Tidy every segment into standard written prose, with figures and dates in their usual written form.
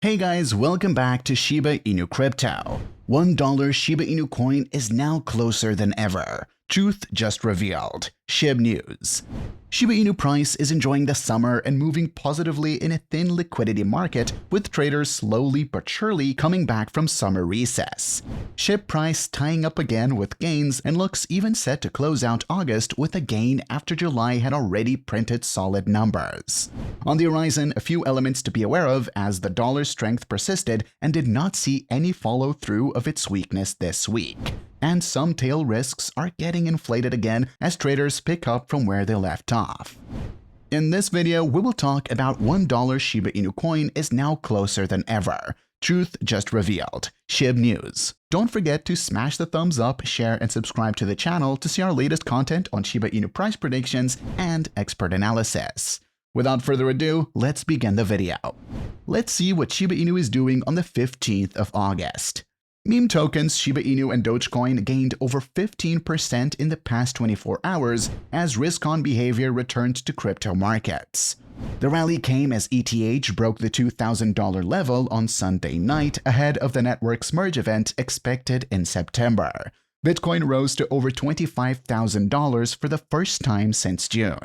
Hey guys, welcome back to Shiba Inu Crypto. $1 Shiba Inu coin is now closer than ever. Truth just revealed. Shib news. Shiba Inu price is enjoying the summer and moving positively in a thin liquidity market, with traders slowly but surely coming back from summer recess. Shib price tying up again with gains and looks even set to close out August with a gain after July had already printed solid numbers. On the horizon, a few elements to be aware of as the dollar's strength persisted and did not see any follow-through of its weakness this week. And some tail risks are getting inflated again as traders pick up from where they left off. In this video, we will talk about $1 Shiba Inu coin is now closer than ever. Truth just revealed. Shib news. Don't forget to smash the thumbs up, share, and subscribe to the channel to see our latest content on Shiba Inu price predictions and expert analysis. Without further ado, let's begin the video. Let's see what Shiba Inu is doing on the 15th of August. Meme tokens Shiba Inu and Dogecoin gained over 15% in the past 24 hours as risk-on behavior returned to crypto markets. The rally came as ETH broke the $2,000 level on Sunday night ahead of the network's merge event expected in September. Bitcoin rose to over $25,000 for the first time since June.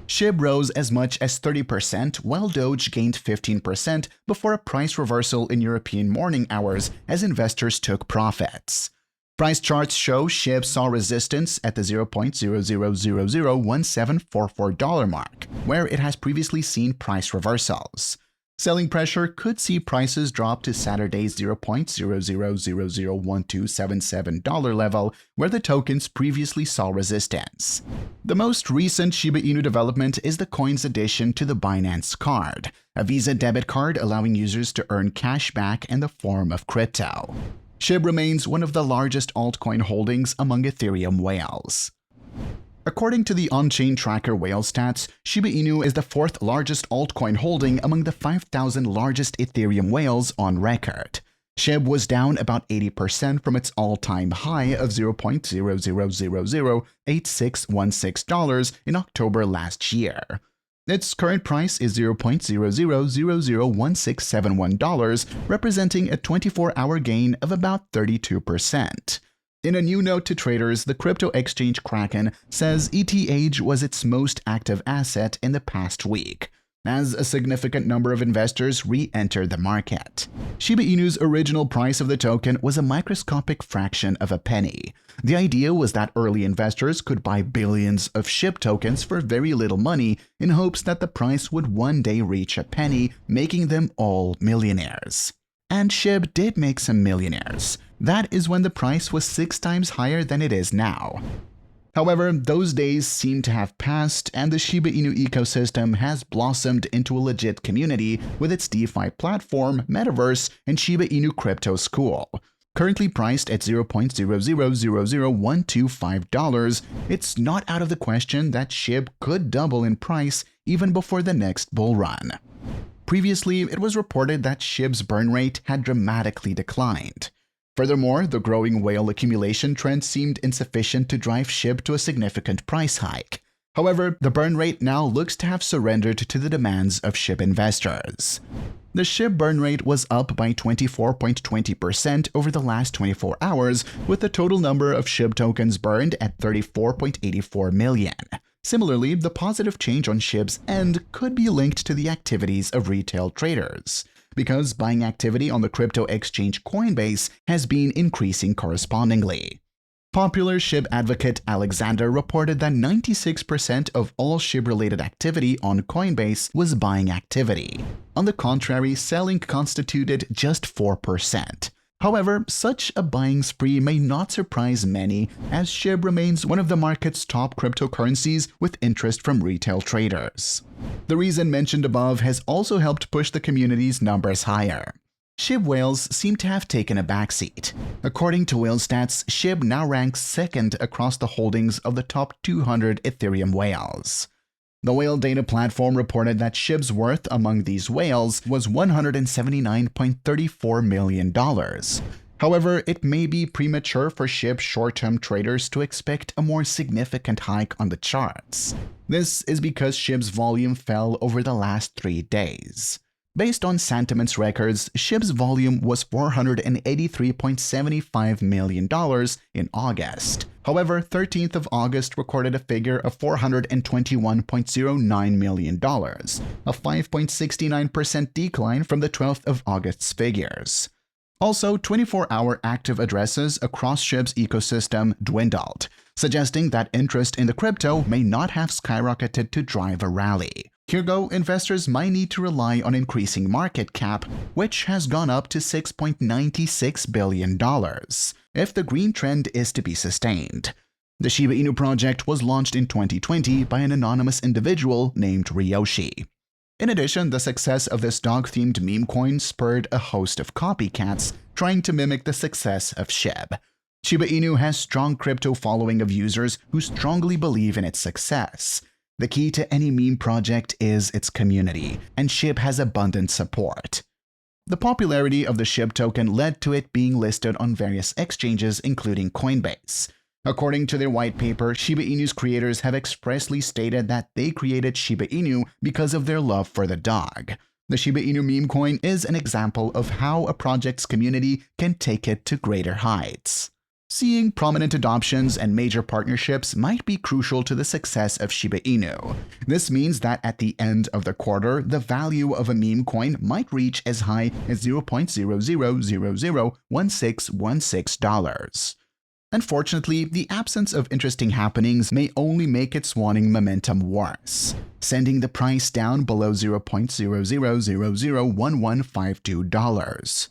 Shib rose as much as 30%, while Doge gained 15% before a price reversal in European morning hours as investors took profits. Price charts show Shib saw resistance at the $0.00001744 mark, where it has previously seen price reversals. Selling pressure could see prices drop to Saturday's $0.00001277 level, where the tokens previously saw resistance. The most recent Shiba Inu development is the coin's addition to the Binance Card, a Visa debit card allowing users to earn cash back in the form of crypto. Shib remains one of the largest altcoin holdings among Ethereum whales. According to the on-chain tracker Whale Stats, Shiba Inu is the fourth largest altcoin holding among the 5,000 largest Ethereum whales on record. Shib was down about 80% from its all-time high of $0.00008616 in October last year. Its current price is $0.00001671, representing a 24-hour gain of about 32%. In a new note to traders, the crypto exchange Kraken says ETH was its most active asset in the past week, as a significant number of investors re-entered the market. Shiba Inu's original price of the token was a microscopic fraction of a penny. The idea was that early investors could buy billions of SHIB tokens for very little money in hopes that the price would one day reach a penny, making them all millionaires. And Shib did make some millionaires. That is when the price was 6 times higher than it is now. However, those days seem to have passed, and the Shiba Inu ecosystem has blossomed into a legit community with its DeFi platform, Metaverse, and Shiba Inu Crypto School. Currently priced at $0.000125, it's not out of the question that Shib could double in price even before the next bull run. Previously, it was reported that Shib's burn rate had dramatically declined. Furthermore, the growing whale accumulation trend seemed insufficient to drive Shib to a significant price hike. However, the burn rate now looks to have surrendered to the demands of Shib investors. The Shib burn rate was up by 24.20% over the last 24 hours, with the total number of Shib tokens burned at 34.84 million. Similarly, the positive change on Shib's end could be linked to the activities of retail traders, because buying activity on the crypto exchange Coinbase has been increasing correspondingly. Popular Shib advocate Alexander reported that 96% of all Shib-related activity on Coinbase was buying activity. On the contrary, selling constituted just 4%. However, such a buying spree may not surprise many, as Shib remains one of the market's top cryptocurrencies with interest from retail traders. The reason mentioned above has also helped push the community's numbers higher. Shib whales seem to have taken a backseat. According to Whale Stats, Shib now ranks second across the holdings of the top 200 Ethereum whales. The whale data platform reported that Shib's worth among these whales was $179.34 million. However, it may be premature for Shib short-term traders to expect a more significant hike on the charts. This is because Shib's volume fell over the last 3 days. Based on Sentiment's records, Shib's volume was $483.75 million in August. However, 13th of August recorded a figure of $421.09 million, a 5.69% decline from the 12th of August's figures. Also, 24-hour active addresses across Shib's ecosystem dwindled, suggesting that interest in the crypto may not have skyrocketed to drive a rally. Ergo, investors might need to rely on increasing market cap, which has gone up to $6.96 billion, if the green trend is to be sustained. The Shiba Inu project was launched in 2020 by an anonymous individual named Ryoshi. In addition, the success of this dog-themed meme coin spurred a host of copycats trying to mimic the success of Shib. Shiba Inu has strong crypto following of users who strongly believe in its success. The key to any meme project is its community, and Shib has abundant support. The popularity of the Shib token led to it being listed on various exchanges including Coinbase. According to their white paper, Shiba Inu's creators have expressly stated that they created Shiba Inu because of their love for the dog. The Shiba Inu meme coin is an example of how a project's community can take it to greater heights. Seeing prominent adoptions and major partnerships might be crucial to the success of Shiba Inu. This means that at the end of the quarter, the value of a meme coin might reach as high as $0.00001616. Unfortunately, the absence of interesting happenings may only make its waning momentum worse, sending the price down below $0.00001152.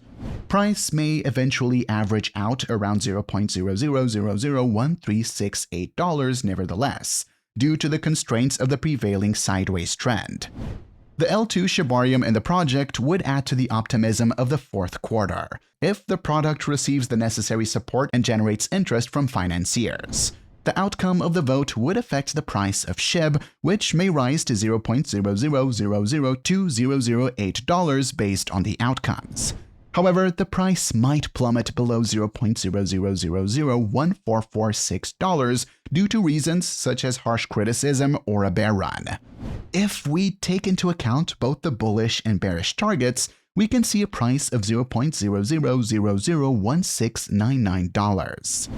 Price may eventually average out around $0.00001368 nevertheless, due to the constraints of the prevailing sideways trend. The L2 Shibarium in the project would add to the optimism of the fourth quarter, if the product receives the necessary support and generates interest from financiers. The outcome of the vote would affect the price of Shib, which may rise to $0.00002008 based on the outcomes. However, the price might plummet below $0.00001446 due to reasons such as harsh criticism or a bear run. If we take into account both the bullish and bearish targets, we can see a price of $0.00001699.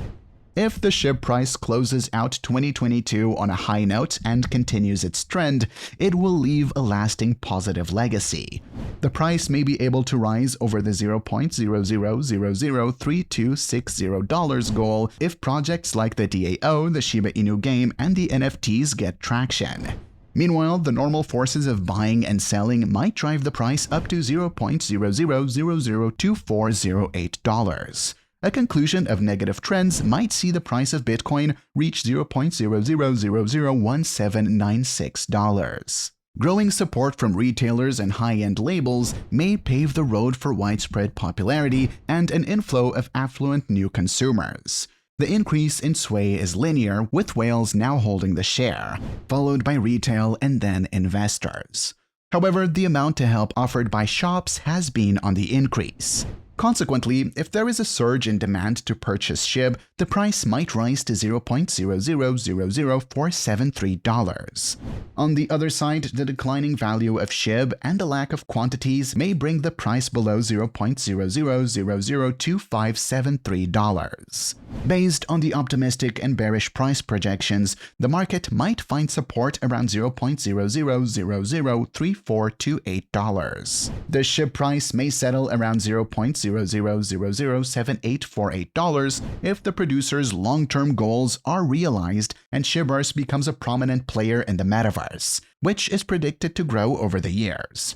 If the Shib price closes out 2022 on a high note and continues its trend, it will leave a lasting positive legacy. The price may be able to rise over the $0.00003260 goal if projects like the DAO, the Shiba Inu game, and the NFTs get traction. Meanwhile, the normal forces of buying and selling might drive the price up to $0.00002408. A conclusion of negative trends might see the price of Bitcoin reach $0.00001796. Growing support from retailers and high-end labels may pave the road for widespread popularity and an inflow of affluent new consumers. The increase in sway is linear, with whales now holding the share, followed by retail and then investors. However, the amount to help offered by shops has been on the increase. Consequently, if there is a surge in demand to purchase Shib, the price might rise to $0.000473. On the other side, the declining value of Shib and the lack of quantities may bring the price below $0.00002573. Based on the optimistic and bearish price projections, the market might find support around $0.00003428. The Shib price may settle around $0.00007848 if the producer's long-term goals are realized and Shibars becomes a prominent player in the metaverse, which is predicted to grow over the years.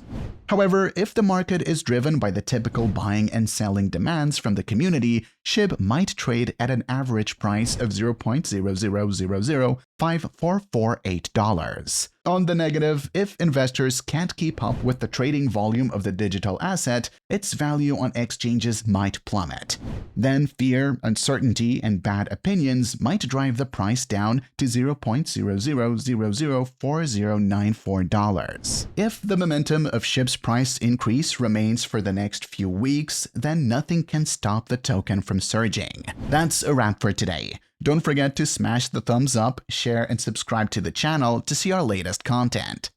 However, if the market is driven by the typical buying and selling demands from the community, Shib might trade at an average price of $0.00005448. On the negative, if investors can't keep up with the trading volume of the digital asset, its value on exchanges might plummet. Then fear, uncertainty, and bad opinions might drive the price down to $0.00004094. If the momentum of Shib's price increase remains for the next few weeks, then nothing can stop the token from surging. That's a wrap for today. Don't forget to smash the thumbs up, share, and subscribe to the channel to see our latest content.